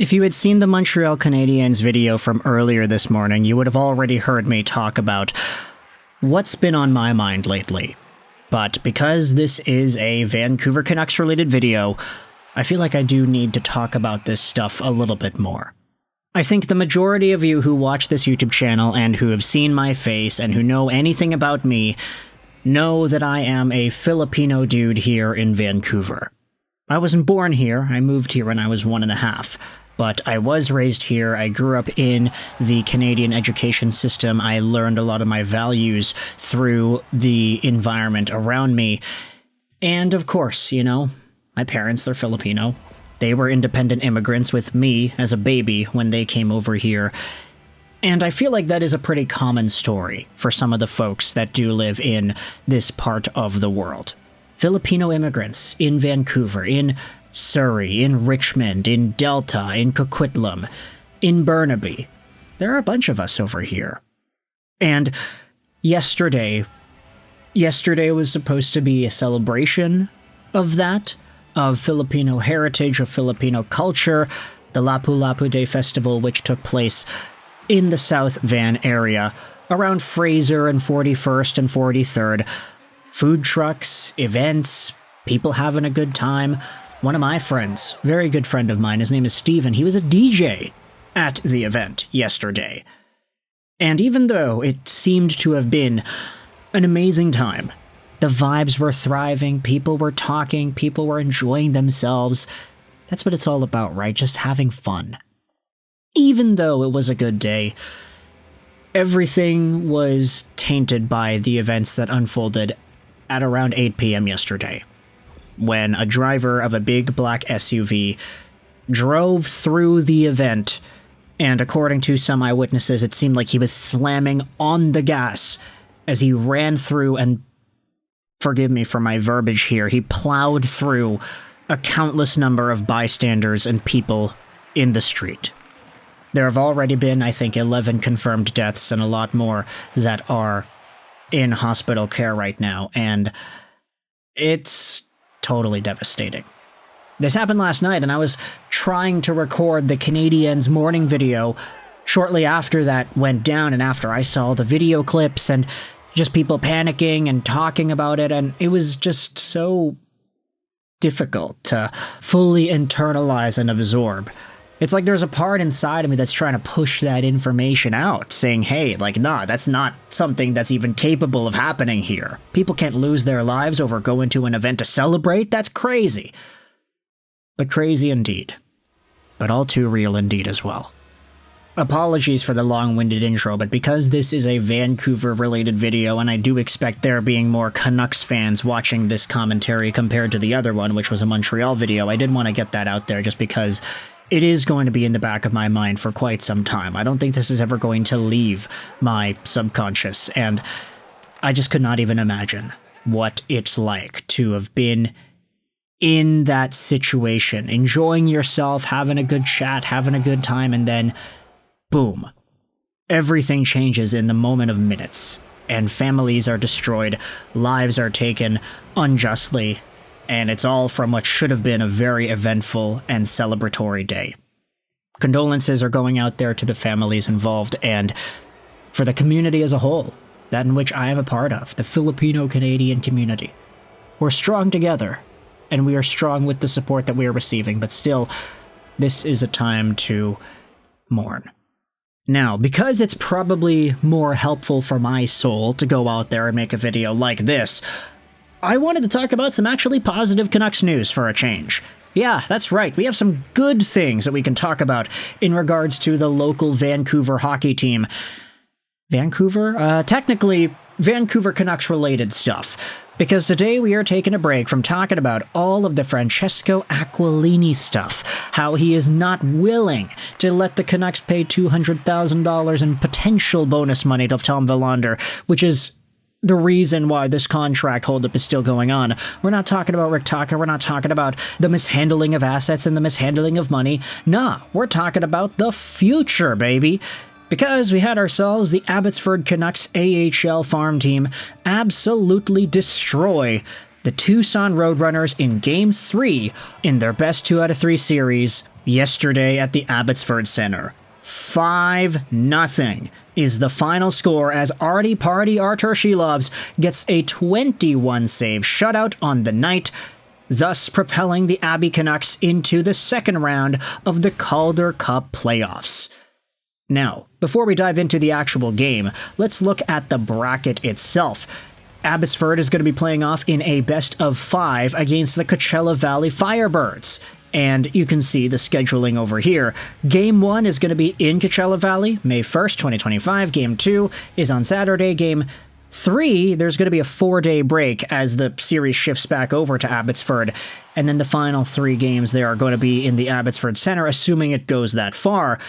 If you had seen the Montreal Canadiens video from earlier this morning, you would have already heard me talk about what's been on my mind lately. But because this is a Vancouver Canucks related video, I feel like I do need to talk about this stuff a little bit more. I think the majority of you who watch this YouTube channel and who have seen my face and who know anything about me know that I am a Filipino dude here in Vancouver. I wasn't born here, I moved here when I was 1.5. But I was raised here, I grew up in the Canadian education system, I learned a lot of my values through the environment around me. And of course, you know, my parents, they're Filipino. They were independent immigrants with me as a baby when they came over here. And I feel like that is a pretty common story for some of the folks that do live in this part of the world. Filipino immigrants in Vancouver, in Surrey, in Richmond, in Delta, in Coquitlam, in Burnaby. There are a bunch of us over here. And yesterday was supposed to be a celebration of that, of Filipino heritage, of Filipino culture, the Lapu-Lapu Day Festival, which took place in the South Van area, around Fraser and 41st and 43rd. Food trucks, events, people having a good time. One of my friends, very good friend of mine, his name is Steven, he was a DJ at the event yesterday. And even though it seemed to have been an amazing time, the vibes were thriving, people were talking, people were enjoying themselves. That's what it's all about, right? Just having fun. Even though it was a good day, everything was tainted by the events that unfolded at around 8 p.m. yesterday, when a driver of a big black SUV drove through the event, and according to some eyewitnesses, it seemed like he was slamming on the gas as he ran through, and forgive me for my verbiage here, he plowed through a countless number of bystanders and people in the street. There have already been, I think, 11 confirmed deaths and a lot more that are in hospital care right now, and it's totally devastating. This happened last night, and I was trying to record the Canadiens morning video shortly after that went down, and after I saw the video clips and just people panicking and talking about it, and it was just so difficult to fully internalize and absorb. It's like there's a part inside of me that's trying to push that information out, saying, hey, like, nah, that's not something that's even capable of happening here. People can't lose their lives over going to an event to celebrate. That's crazy. But crazy indeed. But all too real indeed as well. Apologies for the long-winded intro, but because this is a Vancouver-related video, and I do expect there being more Canucks fans watching this commentary compared to the other one, which was a Montreal video, I did want to get that out there just because it is going to be in the back of my mind for quite some time. I don't think this is ever going to leave my subconscious, and I just could not even imagine what it's like to have been in that situation, enjoying yourself, having a good chat, having a good time, and then, boom, everything changes in the moment of minutes, and families are destroyed, lives are taken unjustly, and it's all from what should have been a very eventful and celebratory day. Condolences are going out there to the families involved and for the community as a whole, that in which I am a part of, the Filipino-Canadian community. We're strong together, and we are strong with the support that we are receiving, but still, this is a time to mourn. Now, because it's probably more helpful for my soul to go out there and make a video like this, I wanted to talk about some actually positive Canucks news for a change. Yeah, that's right, we have some good things that we can talk about in regards to the local Vancouver hockey team. Vancouver? Technically, Vancouver Canucks related stuff. Because today we are taking a break from talking about all of the Francesco Aquilini stuff, how he is not willing to let the Canucks pay $200,000 in potential bonus money to Tom Willander, which is the reason why this contract holdup is still going on. We're not talking about Rick Tucker, we're not talking about the mishandling of assets and the mishandling of money. Nah, we're talking about the future, baby. Because we had ourselves the Abbotsford Canucks AHL farm team absolutely destroy the Tucson Roadrunners in Game 3 in their best 2 out of 3 series yesterday at the Abbotsford Center. 5-0 is the final score as Arturs Silovs gets a 21-save shutout on the night, thus propelling the Abby Canucks into the second round of the Calder Cup Playoffs. Now, before we dive into the actual game, let's look at the bracket itself. Abbotsford is going to be playing off in a best-of-5 against the Coachella Valley Firebirds. And you can see the scheduling over here. Game 1 is going to be in Coachella Valley, May 1st, 2025. Game 2 is on Saturday. Game 3, there's going to be a 4-day break as the series shifts back over to Abbotsford. And then the final 3 games there are going to be in the Abbotsford Center, assuming it goes that far.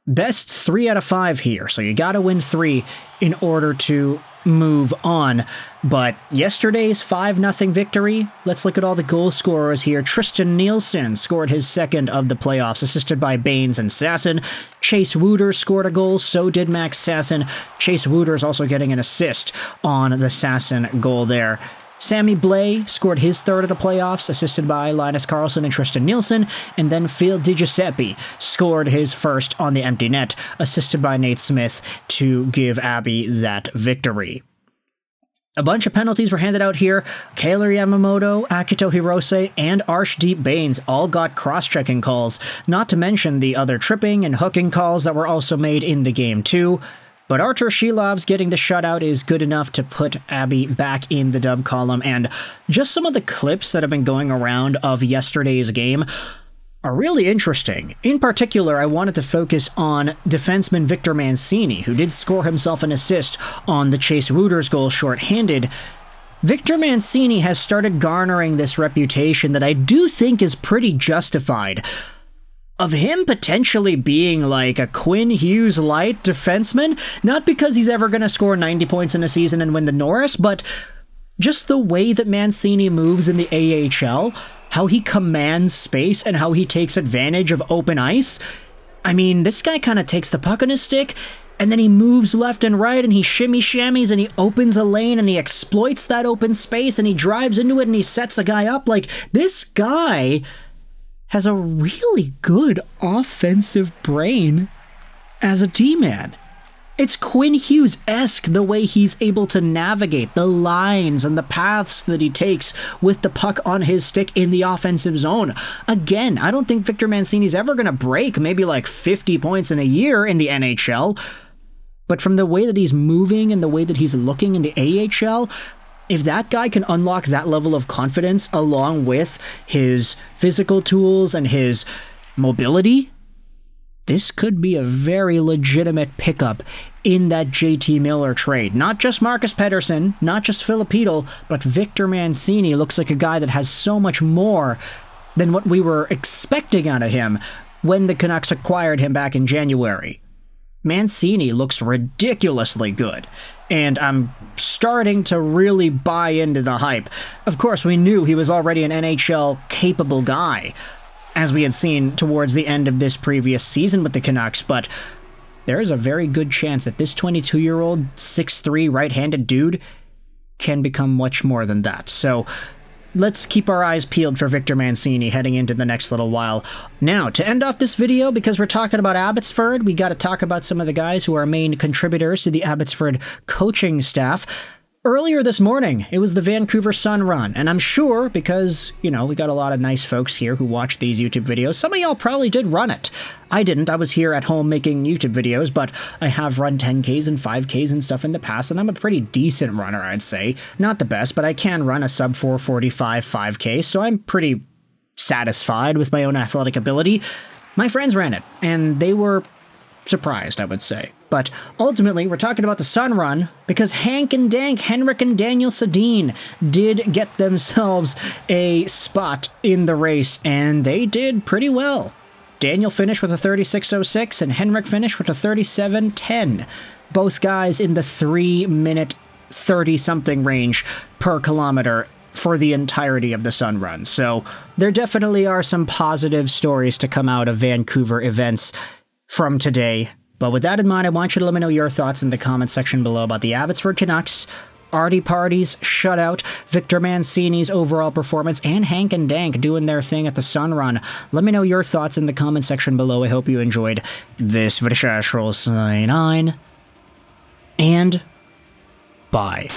Best 3 out of 5 here, so you got to win 3 in order to move on. But yesterday's 5-0 victory, let's look at all the goal scorers here. Tristan Nielsen scored his second of the playoffs, assisted by Baines and Sasson. Chase Wooters scored a goal, so did Max Sasson. Chase Wooters also getting an assist on the Sasson goal there. Sammy Blais scored his third of the playoffs, assisted by Linus Karlsson and Tristan Nielsen, and then Phil DiGiuseppe scored his first on the empty net, assisted by Nate Smith to give Abby that victory. A bunch of penalties were handed out here. Kaylor Yamamoto, Akito Hirose, and Arshdeep Baines all got cross-checking calls, not to mention the other tripping and hooking calls that were also made in the game too. But Arturs Silovs getting the shutout is good enough to put Abby back in the dub column, and just some of the clips that have been going around of yesterday's game are really interesting. In particular, I wanted to focus on defenseman Victor Mancini, who did score himself an assist on the Chase Wooters goal shorthanded. Victor Mancini has started garnering this reputation that I do think is pretty justified, of him potentially being like a Quinn Hughes light defenseman, not because he's ever going to score 90 points in a season and win the Norris, but just the way that Mancini moves in the AHL, how he commands space and how he takes advantage of open ice. I mean, this guy kind of takes the puck on his stick, and then he moves left and right, and he shimmy-shammies, and he opens a lane, and he exploits that open space, and he drives into it, and he sets a guy up. Like, this guy has a really good offensive brain as a D-man. It's Quinn Hughes-esque the way he's able to navigate the lines and the paths that he takes with the puck on his stick in the offensive zone. Again, I don't think Victor Mancini's ever going to break maybe like 50 points in a year in the NHL, but from the way that he's moving and the way that he's looking in the AHL, if that guy can unlock that level of confidence along with his physical tools and his mobility, this could be a very legitimate pickup in that JT Miller trade. Not just Marcus Pettersson, not just Filipino, but Victor Mancini looks like a guy that has so much more than what we were expecting out of him when the Canucks acquired him back in January. Mancini looks ridiculously good, and I'm starting to really buy into the hype. Of course, we knew he was already an NHL-capable guy, as we had seen towards the end of this previous season with the Canucks, but there is a very good chance that this 22-year-old, 6'3", right-handed dude can become much more than that. So let's keep our eyes peeled for Victor Mancini heading into the next little while. Now, to end off this video, because we're talking about Abbotsford, we got to talk about some of the guys who are main contributors to the Abbotsford coaching staff. Earlier this morning, it was the Vancouver Sun run, and I'm sure, because, you know, we got a lot of nice folks here who watch these YouTube videos, some of y'all probably did run it. I didn't. I was here at home making YouTube videos, but I have run 10Ks and 5Ks and stuff in the past, and I'm a pretty decent runner, I'd say. Not the best, but I can run a sub 4:45 5K, so I'm pretty satisfied with my own athletic ability. My friends ran it, and they were surprised, I would say. But ultimately, we're talking about the Sun Run because Henrik and Daniel Sedin did get themselves a spot in the race, and they did pretty well. Daniel finished with a 36.06, and Henrik finished with a 37.10. Both guys in the 3-minute 30-something range per kilometer for the entirety of the Sun Run. So there definitely are some positive stories to come out of Vancouver events from today. But with that in mind, I want you to let me know your thoughts in the comment section below about the Abbotsford Canucks. Artie Party's shutout, Victor Mancini's overall performance, and Hank and Dank doing their thing at the Sun Run. Let me know your thoughts in the comment section below. I hope you enjoyed this video. Sign on, and bye.